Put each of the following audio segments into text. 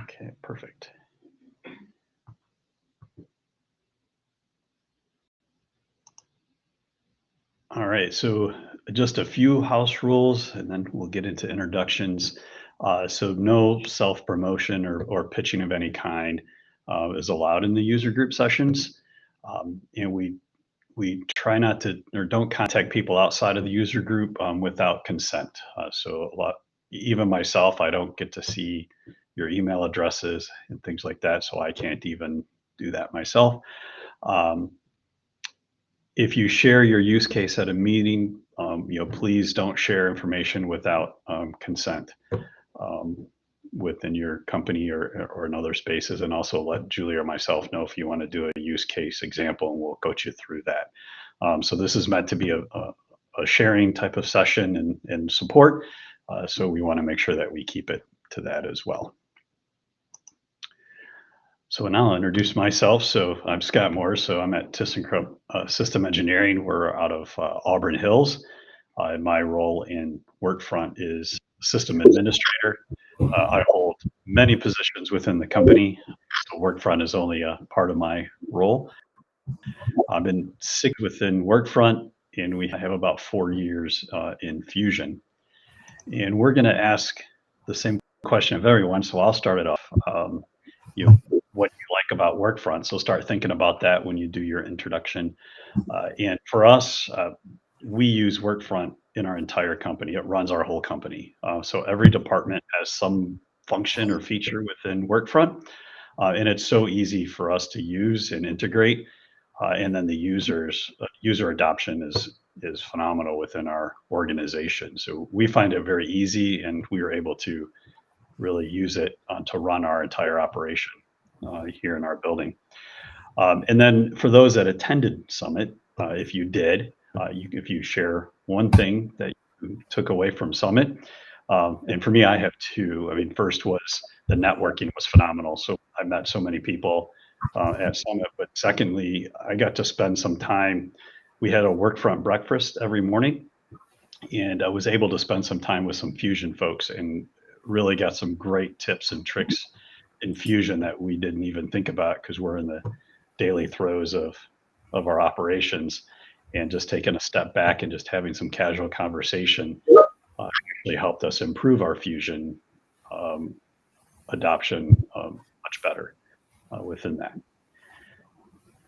Okay, perfect. All right, so just a few house rules, and then we'll get into introductions. So no self-promotion or pitching of any kind is allowed in the user group sessions. And we try not to or don't contact people outside of the user group without consent. So a lot, even myself, I don't get to see your email addresses and things like that, so I can't even do that myself. Um, if you share your use case at a meeting, please don't share information without consent um, within your company or in other spaces. And also let Julie or myself know if you want to do a use case example, and we'll coach you through that. So this is meant to be a sharing type of session and support. So we want to make sure that we keep it to that as well. So now I'll introduce myself. So I'm Scott Moore. So I'm at ThyssenKrupp System Engineering. We're out of Auburn Hills. And my role in Workfront is system administrator. I hold many positions within the company. So Workfront is only a part of my role. I've been sick within Workfront, and we have about 4 years in Fusion. And we're going to ask the same question of everyone. So I'll start it off. What you like about Workfront. So start thinking about that when you do your introduction. And for us, we use Workfront in our entire company. It runs our whole company. So every department has some function or feature within Workfront. And it's so easy for us to use and integrate. And then the user adoption is phenomenal within our organization. So we find it very easy, and we are able to really use it to run our entire operation here in our building. And then for those that attended Summit, if you did, if you share one thing that you took away from Summit, and for me, I have two. I mean, first was the networking was phenomenal. So I met so many people at Summit. But secondly, I got to spend some time. We had a Workfront breakfast every morning, and I was able to spend some time with some Fusion folks and really got some great tips and tricks in Fusion that we didn't even think about because we're in the daily throes of our operations. And just taking a step back and just having some casual conversation actually helped us improve our Fusion adoption much better within that.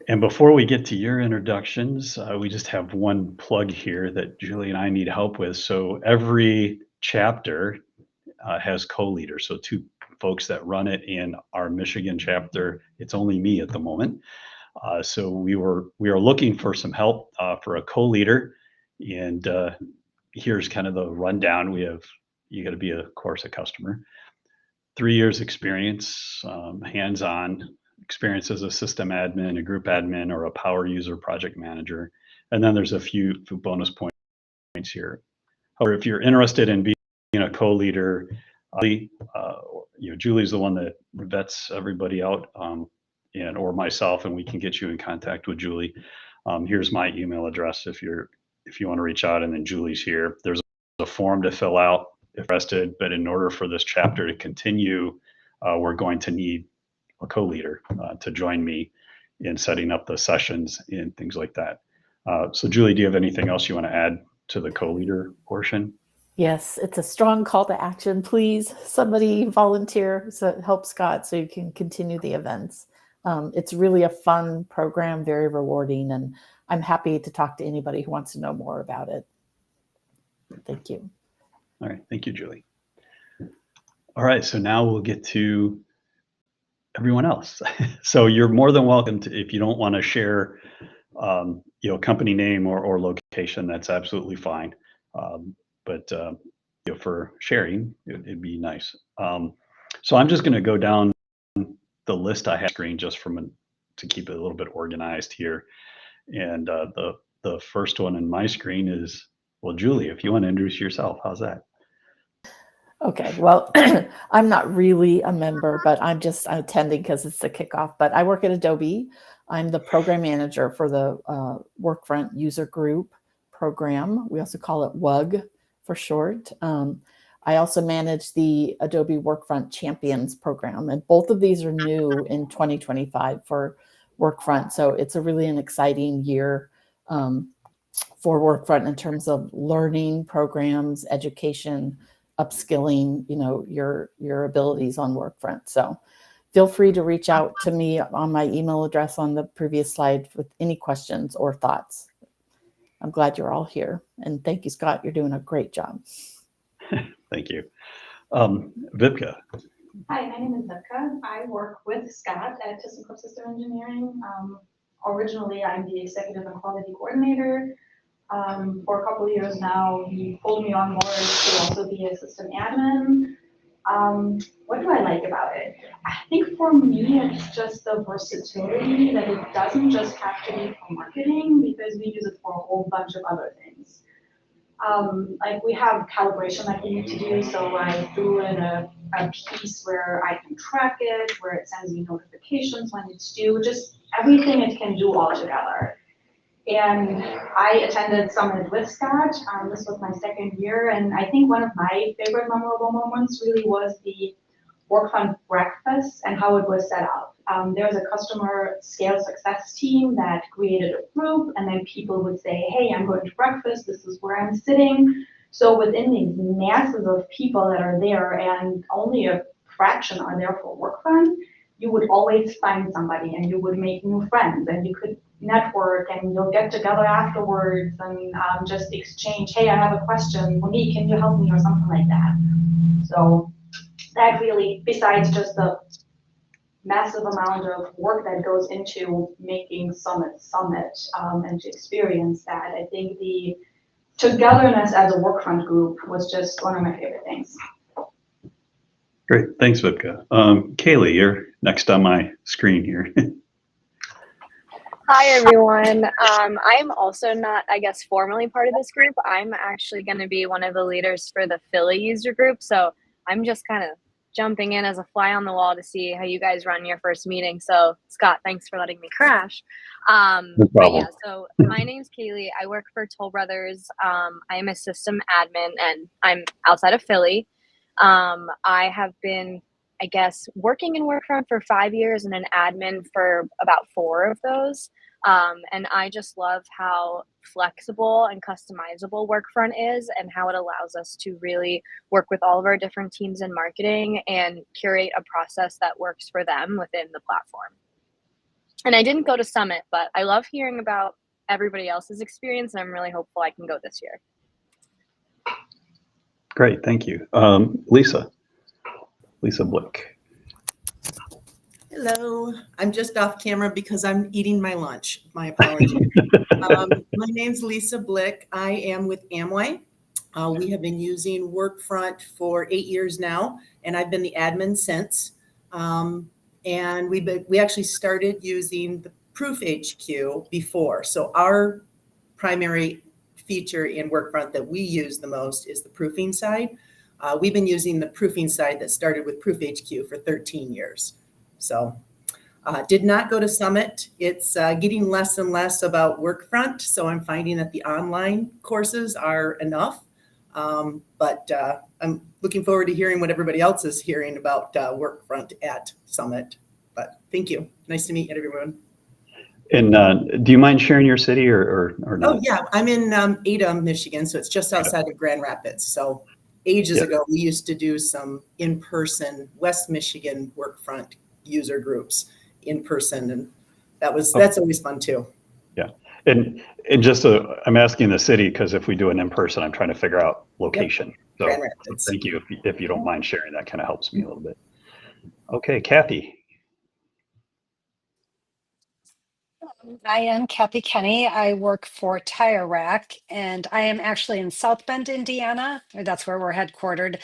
And before we get to your introductions, we just have one plug here that Julie and I need help with. So every chapter has co-leaders, so two folks that run it. In our Michigan chapter, it's only me at the moment. So we are looking for some help for a co-leader, and here's kind of the rundown. You got to be, of course, a customer, 3 years experience, hands-on experience as a system admin, a group admin, or a power user project manager, and then there's a few bonus points here. However, if you're interested in being a co-leader, Julie's the one that vets everybody out. And or myself, and we can get you in contact with Julie. Here's my email address if you want to reach out, and then Julie's here. There's a form to fill out if interested, but in order for this chapter to continue, we're going to need a co-leader to join me in setting up the sessions and things like that. So Julie, do you have anything else you want to add to the co-leader portion? Yes, it's a strong call to action. Please, somebody volunteer so help Scott so you can continue the events. It's really a fun program, very rewarding, and I'm happy to talk to anybody who wants to know more about it. Thank you. All right, thank you, Julie. All right, so now we'll get to everyone else. So you're more than welcome to, if you don't want to share, company name or location, that's absolutely fine. But for sharing, it'd be nice. So I'm just going to go down the list I have screen just to keep it a little bit organized here. And the first one in my screen is, well, Julie, if you want to introduce yourself, how's that? Okay, well, I'm not really a member, but I'm attending because it's the kickoff. But I work at Adobe. I'm the program manager for the Workfront User Group program. We also call it WUG for short. I also manage the Adobe Workfront Champions program, and both of these are new in 2025 for Workfront. So it's an exciting year for Workfront in terms of learning programs, education, upskilling, your abilities on Workfront. So feel free to reach out to me on my email address on the previous slide with any questions or thoughts. I'm glad you're all here. And thank you, Scott. You're doing a great job. Thank you. Vipka. Hi, my name is Vipka. I work with Scott at ThyssenKrupp System Engineering. Originally, I'm the executive and quality coordinator. For a couple of years now, he pulled me on board to also be a system admin. What do I like about it? I think for me, it's just the versatility that it doesn't just have to be for marketing, because we use it for a whole bunch of other things. Like we have calibration that we need to do, so I threw in a piece where I can track it, where it sends me notifications when it's due, just everything it can do all together. And I attended Summit with Scott. This was my second year, and I think one of my favorite memorable moments really was the Workfront breakfast and how it was set up. There was a customer scale success team that created a group, and then people would say, hey, I'm going to breakfast, this is where I'm sitting. So within these masses of people that are there, and only a fraction are there for Workfront, you would always find somebody and you would make new friends and you could network and you'll get together afterwards and just exchange, hey, I have a question, Monique, can you help me, or something like that. So that really, besides just the massive amount of work that goes into making Summit, and to experience that, I think the togetherness as a Workfront group was just one of my favorite things. Great, thanks, Vipka. Kaylee, you're next on my screen here. Hi, everyone. I'm also not, I guess, formally part of this group. I'm actually going to be one of the leaders for the Philly user group. So I'm just kind of jumping in as a fly on the wall to see how you guys run your first meeting. So Scott, thanks for letting me crash. No problem. But yeah, so my name's Kaylee. I work for Toll Brothers. I'm a system admin and I'm outside of Philly. I have been, I guess, working in Workfront for 5 years and an admin for about 4 of those. And I just love how flexible and customizable Workfront is and how it allows us to really work with all of our different teams in marketing and curate a process that works for them within the platform. And I didn't go to Summit, but I love hearing about everybody else's experience, and I'm really hopeful I can go this year. Great, thank you. Lisa Blick. Hello, I'm just off camera because I'm eating my lunch. My apologies. My name's Lisa Blick. I am with Amway. We have been using Workfront for 8 years now, and I've been the admin since. And we actually started using the Proof HQ before. So our primary feature in Workfront that we use the most is the proofing side. We've been using the proofing side that started with Proof HQ for 13 years. So did not go to Summit. It's getting less and less about Workfront. So I'm finding that the online courses are enough. But I'm looking forward to hearing what everybody else is hearing about Workfront at Summit. But thank you. Nice to meet everyone. And do you mind sharing your city or not? Oh, yeah. I'm in Ada, Michigan. So it's just outside of Grand Rapids. So ages ago, we used to do some in-person West Michigan Workfront user groups in person. And that's always fun too. Yeah. And just I'm asking the city because if we do an in-person, I'm trying to figure out location. Yep. So thank you. If you don't mind sharing, that kind of helps me a little bit. Okay, Kathy. I am Kathy Kenny. I work for Tire Rack, and I am actually in South Bend, Indiana. That's where we're headquartered,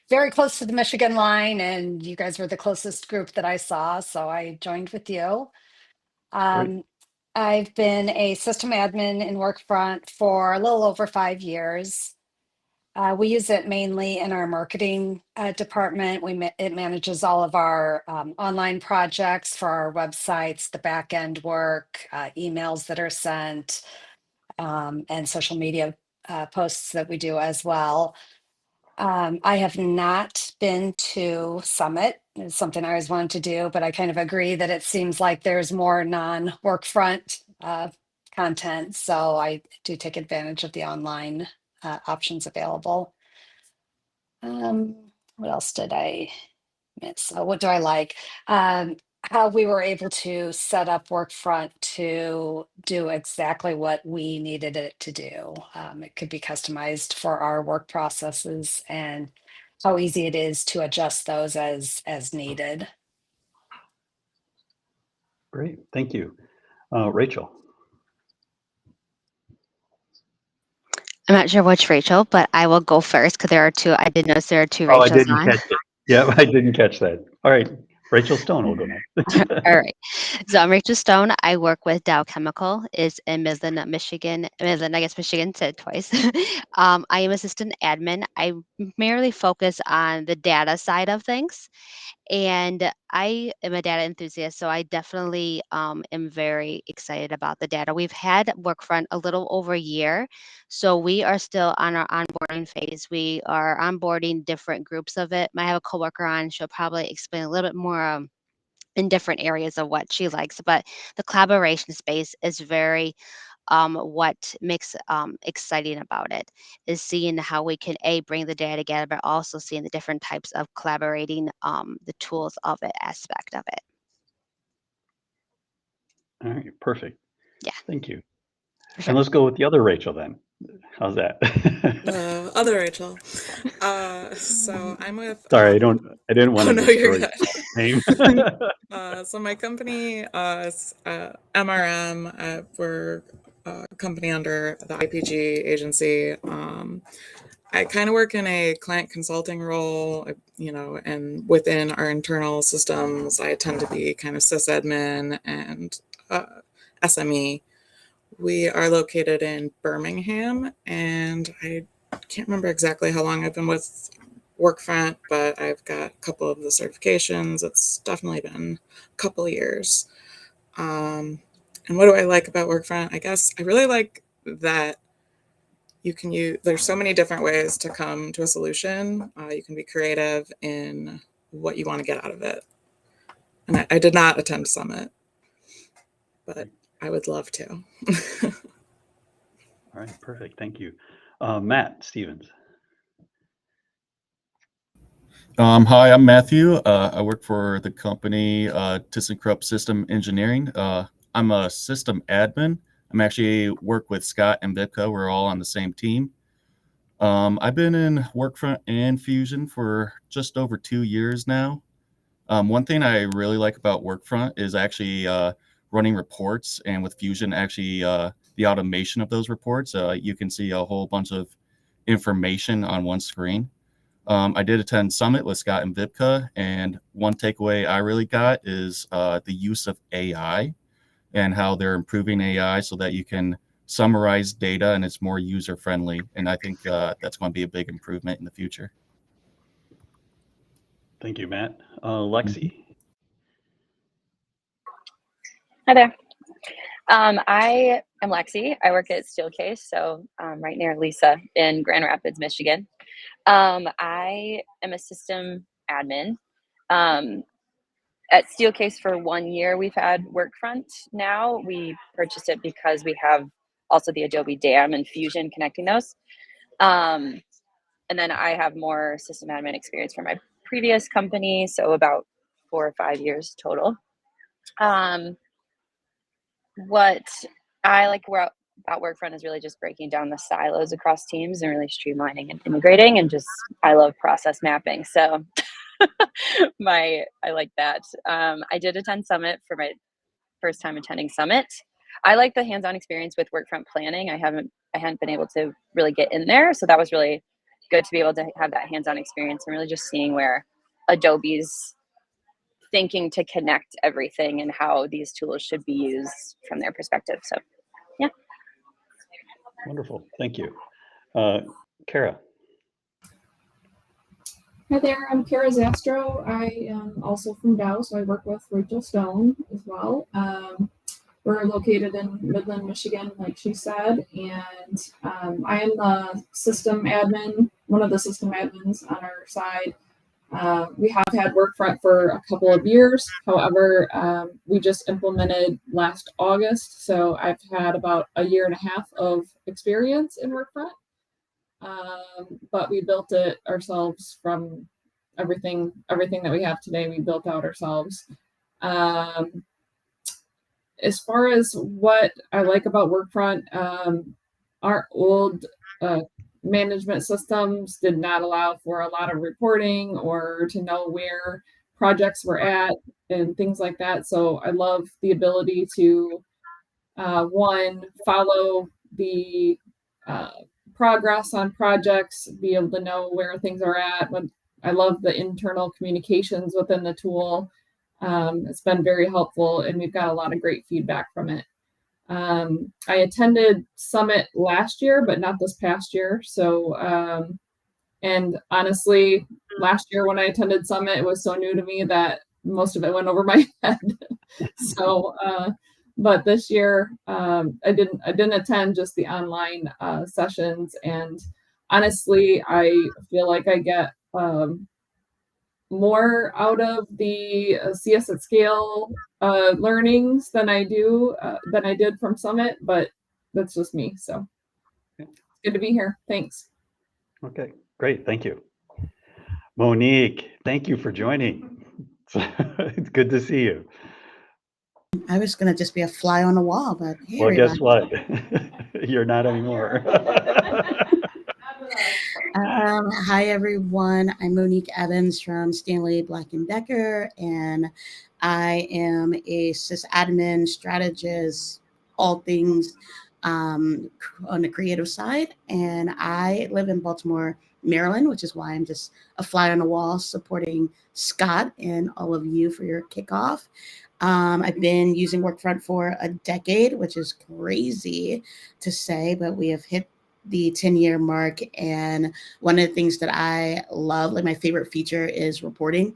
very close to the Michigan line, and you guys were the closest group that I saw, so I joined with you. I've been a system admin in Workfront for a little over 5 years. We use it mainly in our marketing department. It manages all of our online projects for our websites, the back end work, emails that are sent, and social media posts that we do as well. I have not been to Summit. It's something I always wanted to do, but I kind of agree that it seems like there's more non-Workfront content. So I do take advantage of the online options available. What else did I miss? What do I like? How we were able to set up Workfront to do exactly what we needed it to do. It could be customized for our work processes and how easy it is to adjust those as needed. Great, thank you. Rachel. I'm not sure which Rachel, but I will go first because there are two. I did notice there are two Oh, I Rachels didn't on. catch it. Yeah, I didn't catch that. All right, Rachel Stone will go next. All right. So I'm Rachel Stone. I work with Dow Chemical. Is in Midland, Michigan. Midland, I guess Michigan, said twice. I am assistant admin. I primarily focus on the data side of things. And I am a data enthusiast, so I definitely am very excited about the data. We've had Workfront a little over a year, so we are still on our onboarding phase. We are onboarding different groups of it. I have a coworker on; she'll probably explain a little bit more in different areas of what she likes. But the collaboration space is very what makes exciting about it is seeing how we can bring the data together, but also seeing the different types of collaborating the tools of it aspect of it. All right, perfect. Yeah, Thank you. for sure. And let's go with the other Rachel then. How's that? Other Rachel. So I'm with. Sorry, I didn't want Oh to no, you're destroy your good. name. So my company is MRM. We're a company under the IPG agency. I kind of work in a client consulting role, and within our internal systems, I tend to be kind of sysadmin and SME. We are located in Birmingham, and I can't remember exactly how long I've been with Workfront, but I've got a couple of the certifications. It's definitely been a couple of years. And what do I like about Workfront? I guess I really like that there's so many different ways to come to a solution. You can be creative in what you want to get out of it. And I did not attend Summit, but I would love to. All right, perfect. Thank you. Matt Stevens. Hi, I'm Matthew. I work for the company ThyssenKrupp System Engineering. I'm a system admin. I'm actually work with Scott and Vipka. We're all on the same team. I've been in Workfront and Fusion for just over 2 years now. One thing I really like about Workfront is actually running reports, and with Fusion, actually the automation of those reports. You can see a whole bunch of information on one screen. I did attend Summit with Scott and Vipka, and one takeaway I really got is the use of AI and how they're improving AI so that you can summarize data and it's more user-friendly. And I think that's going to be a big improvement in the future. Thank you, Matt. Lexi. Hi there. I am Lexi. I work at Steelcase, so right near Lisa in Grand Rapids, Michigan. I am a system admin. At Steelcase for 1 year, we've had Workfront now. We purchased it because we have also the Adobe DAM and Fusion connecting those. And then I have more system admin experience from my previous company, so about 4 or 5 years total. What I like about Workfront is really just breaking down the silos across teams and really streamlining and integrating, and just I love process mapping. So I like that. I did attend Summit for my first time attending Summit. I like the hands-on experience with Workfront planning. I hadn't been able to really get in there, so that was really good to be able to have that hands-on experience and really just seeing where Adobe's thinking to connect everything and how these tools should be used from their perspective. So, yeah. Wonderful. Thank you. Kara. Hi there, I'm Kara Zastro. I am also from Dow, so I work with Rachel Stone as well. We're located in Midland, Michigan, like she said, and I am the system admin one of the system admins on our side. We have had Workfront for a couple of years. However, we just implemented last August, so I've had about a year and a half of experience in Workfront. But we built it ourselves from everything that we have today. We built out ourselves. As far as what I like about Workfront, our old management systems did not allow for a lot of reporting or to know where projects were at and things like that. So I love the ability to one, follow the progress on projects, be able to know where things are at. I love the internal communications within the tool. It's been very helpful, and we've got a lot of great feedback from it. I attended Summit last year, but not this past year. So, and honestly, last year when I attended Summit, it was so new to me that most of it went over my head. So, but this year, I didn't attend just the online sessions, and honestly, I feel like I get more out of the CS at Scale learnings than I did from Summit, but that's just me. So Yeah. good to be here. Thanks. Okay, great. Thank you. Monique, thank you for joining. It's good to see you. I was going to just be a fly on the wall, but hey, Well, guess everybody. what? You're not anymore. Hi, everyone. I'm Monique Evans from Stanley Black & Decker, and I am a sysadmin strategist, all things on the creative side. And I live in Baltimore, Maryland, which is why I'm just a fly on the wall supporting Scott and all of you for your kickoff. I've been using Workfront for a decade, which is crazy to say, but we have hit the 10-year mark. And one of the things that I love, like my favorite feature, is reporting.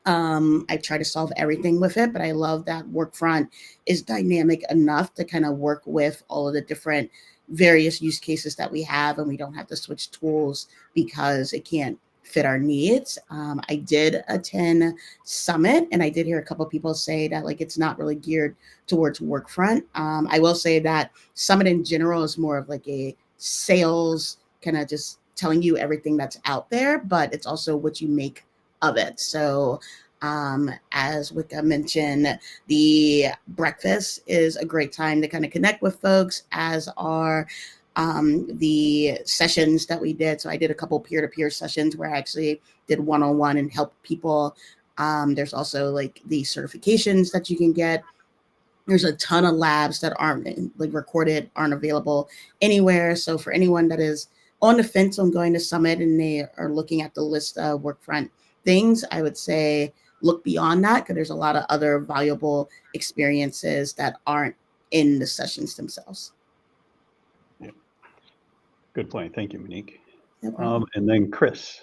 I try to solve everything with it, but I love that Workfront is dynamic enough to kind of work with all of the different various use cases that we have, and we don't have to switch tools because it can't fit our needs. I did attend Summit, and I did hear a couple of people say that like it's not really geared towards Workfront. I will say that Summit in general is more of like a sales kind of just telling you everything that's out there, but it's also what you make of it. So as Wicca mentioned, the breakfast is a great time to kind of connect with folks, as are the sessions that we did. So I did a couple peer-to-peer sessions where I actually did one-on-one and helped people. There's also like the certifications that you can get. There's a ton of labs that aren't like recorded, aren't available anywhere. So for anyone that is on the fence on going to Summit and they are looking at the list of Workfront things, I would say look beyond that, because there's a lot of other valuable experiences that aren't in the sessions themselves. Yeah. Good point. Thank you, Monique. No and then Chris.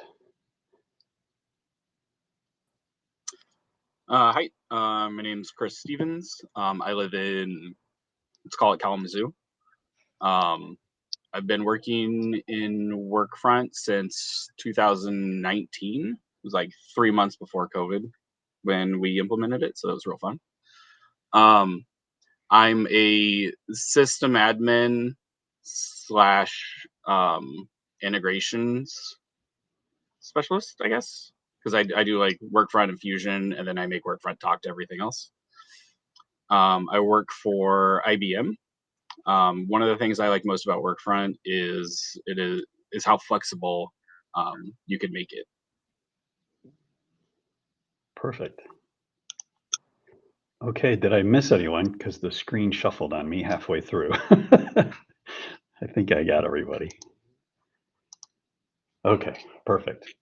Hi, my name's Chris Stevens. I live in, let's call it Kalamazoo. I've been working in Workfront since 2019. It was like 3 months before COVID when we implemented it, so it was real fun. I'm a system admin slash integrations specialist, I guess, because I do like Workfront and Fusion, and then I make Workfront talk to everything else. I work for IBM. One of the things I like most about Workfront is how flexible you can make it. Perfect. Okay, did I miss anyone? Because the screen shuffled on me halfway through. I think I got everybody. Okay, perfect.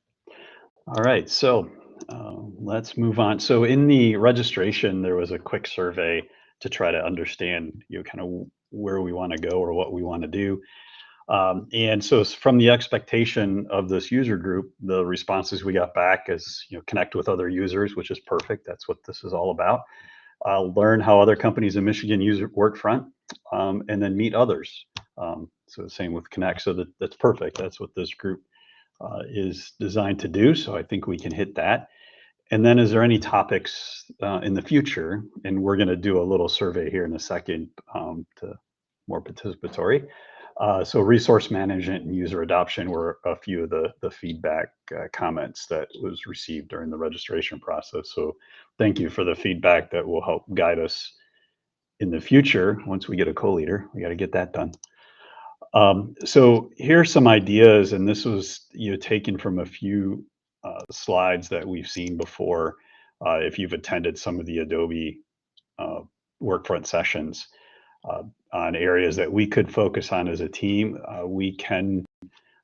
All right, so let's move on. So in the registration, there was a quick survey to try to understand, kind of where we want to go or what we want to do. And so from the expectation of this user group, the responses we got back is, connect with other users, which is perfect. That's what this is all about. Learn how other companies in Michigan use Workfront, and then meet others. So the same with Connect. So that's perfect. That's what this group is designed to do. So I think we can hit that. And then is there any topics in the future? And we're going to do a little survey here in a second to more participatory. So resource management and user adoption were a few of the feedback comments that was received during the registration process. So thank you for the feedback that will help guide us in the future. Once we get a co-leader, we got to get that done. So here's some ideas, and this was taken from a few slides that we've seen before. If you've attended some of the Adobe Workfront sessions on areas that we could focus on as a team, we can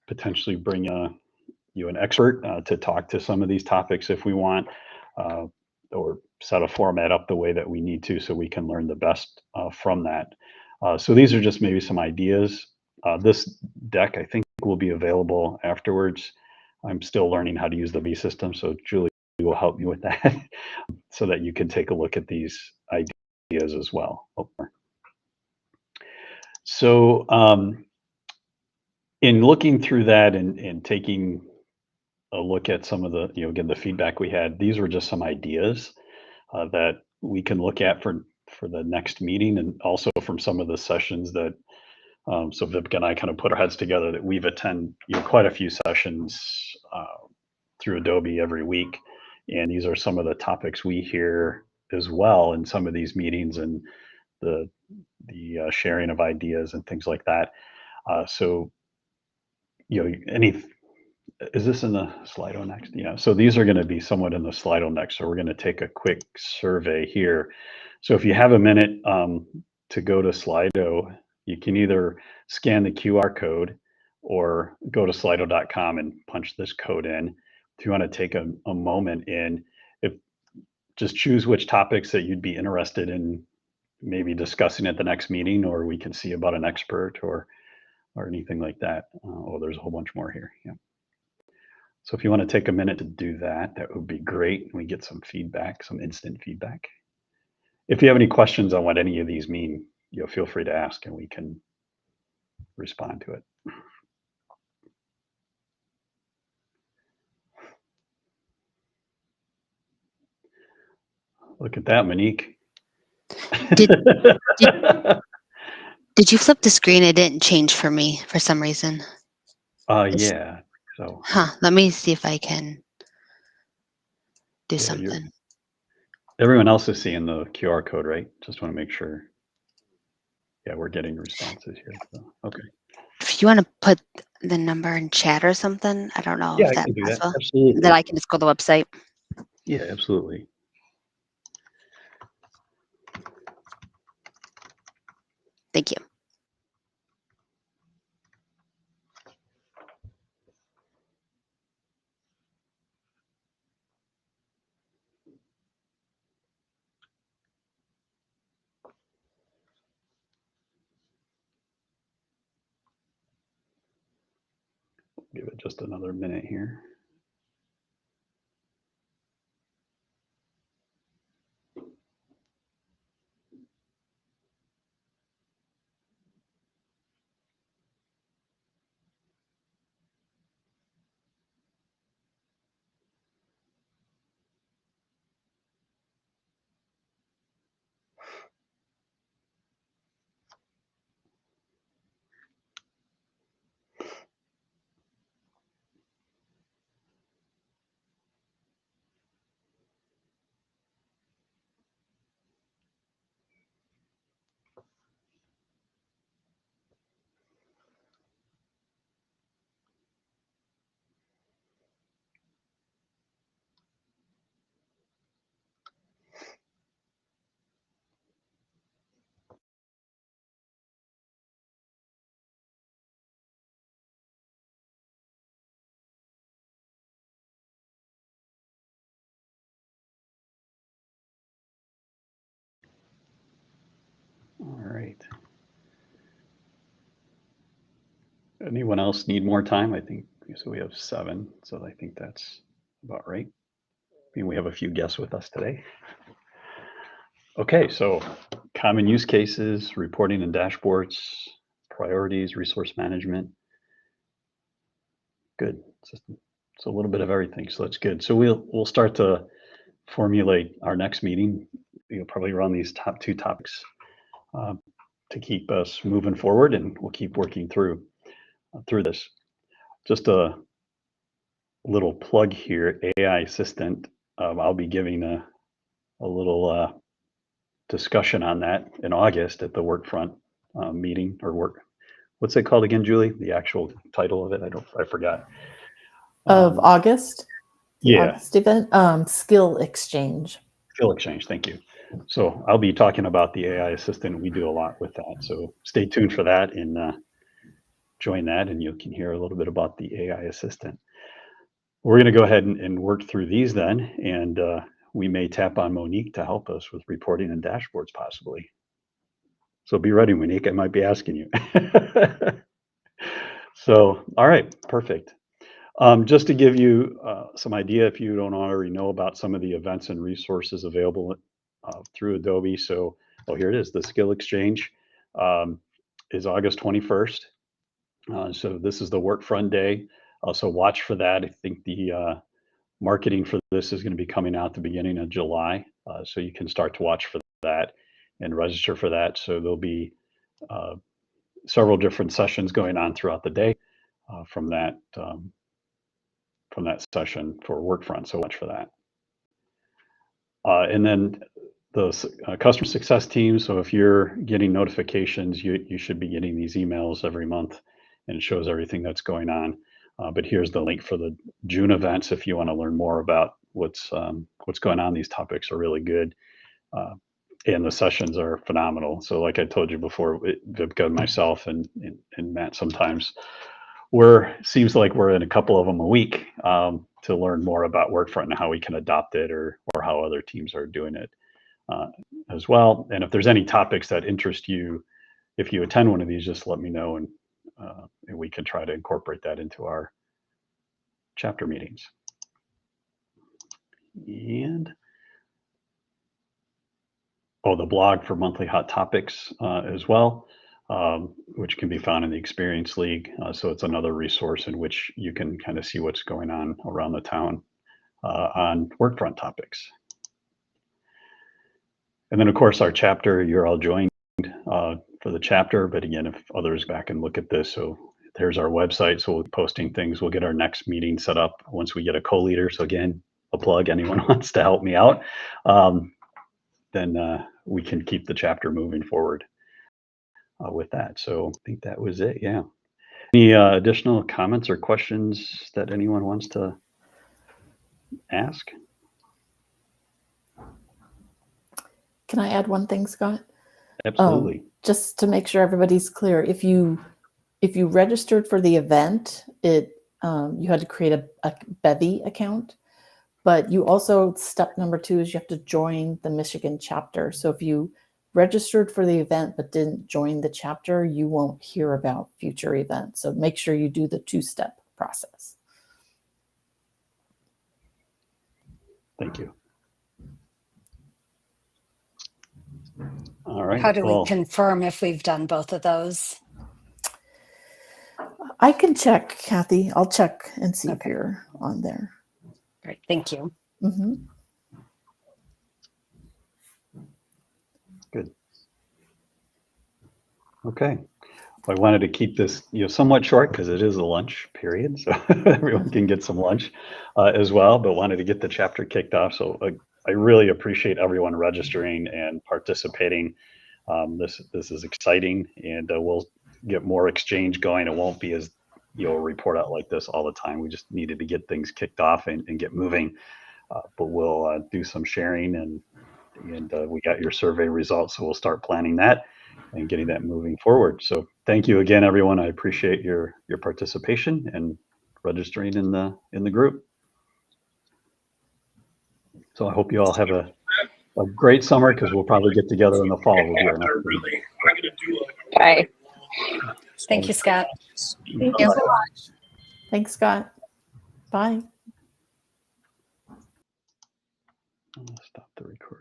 potentially bring an expert to talk to some of these topics if we want, or set a format up the way that we need to so we can learn the best from that. So these are just maybe some ideas. This deck, I think, will be available afterwards. I'm still learning how to use the V system, so Julie will help me with that so that you can take a look at these ideas as well. So in looking through that and taking a look at some of the, again, the feedback we had, these were just some ideas that we can look at for the next meeting, and also from some of the sessions that so Vipka and I kind of put our heads together, that we've attended quite a few sessions through Adobe every week. And these are some of the topics we hear as well in some of these meetings, and the sharing of ideas and things like that. So, is this in the Slido next? Yeah, so these are going to be somewhat in the Slido next. So we're going to take a quick survey here. So if you have a minute to go to Slido, you can either scan the QR code or go to slido.com and punch this code in. If you want to take a moment and just choose which topics that you'd be interested in maybe discussing at the next meeting, or we can see about an expert or anything like that. Oh, there's a whole bunch more here. Yeah. So if you want to take a minute to do that, that would be great. We get some feedback, some instant feedback. If you have any questions on what any of these mean, feel free to ask and we can respond to it. Look at that, Monique. Did you flip the screen? It didn't change for me for some reason. Yeah. So. Let me see if I can do something. Everyone else is seeing the QR code, right? Just want to make sure. Yeah, we're getting responses here. So, okay. If you want to put the number in chat or something, I don't know if that's possible. Absolutely. Then I can just go to the website. Yeah, absolutely. Thank you. Give it just another minute here. All right. Anyone else need more time? I think so. We have 7, so I think that's about right. I mean, we have a few guests with us today. Okay, so common use cases, reporting and dashboards, priorities, resource management. Good. It's a little bit of everything, so that's good. So we'll start to formulate our next meeting. You'll probably run these top 2 topics to keep us moving forward, and we'll keep working through this. Just a little plug here, AI assistant. I'll be giving a little discussion on that in August at the Workfront meeting what's it called again, Julie? The actual title of it, I forgot. Of August, the yeah. August event, skill exchange. Skill exchange, thank you. So I'll be talking about the AI assistant. We do a lot with that. So stay tuned for that and join that, and you can hear a little bit about the AI assistant. We're going to go ahead and work through these then, and we may tap on Monique to help us with reporting and dashboards possibly. So be ready, Monique, I might be asking you. So, all right, perfect. Just to give you some idea, if you don't already know about some of the events and resources available through Adobe. So, here it is. The Skill Exchange is August 21st. So this is the Workfront Day. So watch for that. I think the marketing for this is going to be coming out the beginning of July. So you can start to watch for that and register for that. So there'll be several different sessions going on throughout the day from that session for Workfront. So watch for that. And then the customer success team. So if you're getting notifications, you should be getting these emails every month, and it shows everything that's going on. But here's the link for the June events if you want to learn more about what's going on. These topics are really good, and the sessions are phenomenal. So like I told you before, Vivka and myself and Matt sometimes seems like we're in a couple of them a week to learn more about Workfront and how we can adopt it or how other teams are doing it as well. And if there's any topics that interest you, if you attend one of these, just let me know, and we can try to incorporate that into our chapter meetings. And the blog for monthly hot topics as well, which can be found in the Experience League. So it's another resource in which you can kind of see what's going on around the town on Workfront topics. And then, of course, our chapter, you're all joined for the chapter. But again, if others back and look at this, so there's our website. So we'll be posting things. We'll get our next meeting set up once we get a co-leader. So again, a plug, anyone wants to help me out, then we can keep the chapter moving forward with that. So I think that was it. Yeah. Any additional comments or questions that anyone wants to ask? Can I add one thing, Scott? Absolutely. Just to make sure everybody's clear, if you registered for the event, you had to create a Bevy account, but you also, step number 2 is you have to join the Michigan chapter. So if you registered for the event but didn't join the chapter, you won't hear about future events. So make sure you do the 2-step process. Thank you. All right. How do we confirm if we've done both of those? I can check, Kathy. I'll check and see if you're on there. Great, thank you. Mm-hmm. Good. Okay. I wanted to keep this, somewhat short because it is a lunch period, so everyone can get some lunch as well. But wanted to get the chapter kicked off. So I really appreciate everyone registering and participating. This is exciting, and we'll get more exchange going. It won't be as a report out like this all the time. We just needed to get things kicked off and get moving. But we'll do some sharing, and we got your survey results, so we'll start planning that and getting that moving forward. So thank you again, everyone. I appreciate your participation and registering in the group. So I hope you all have a great summer, because we'll probably get together in the fall. We'll do our next meeting. Bye. Thank you, Scott. Thank you so much. Thanks, Scott. Bye. I'll stop the recording.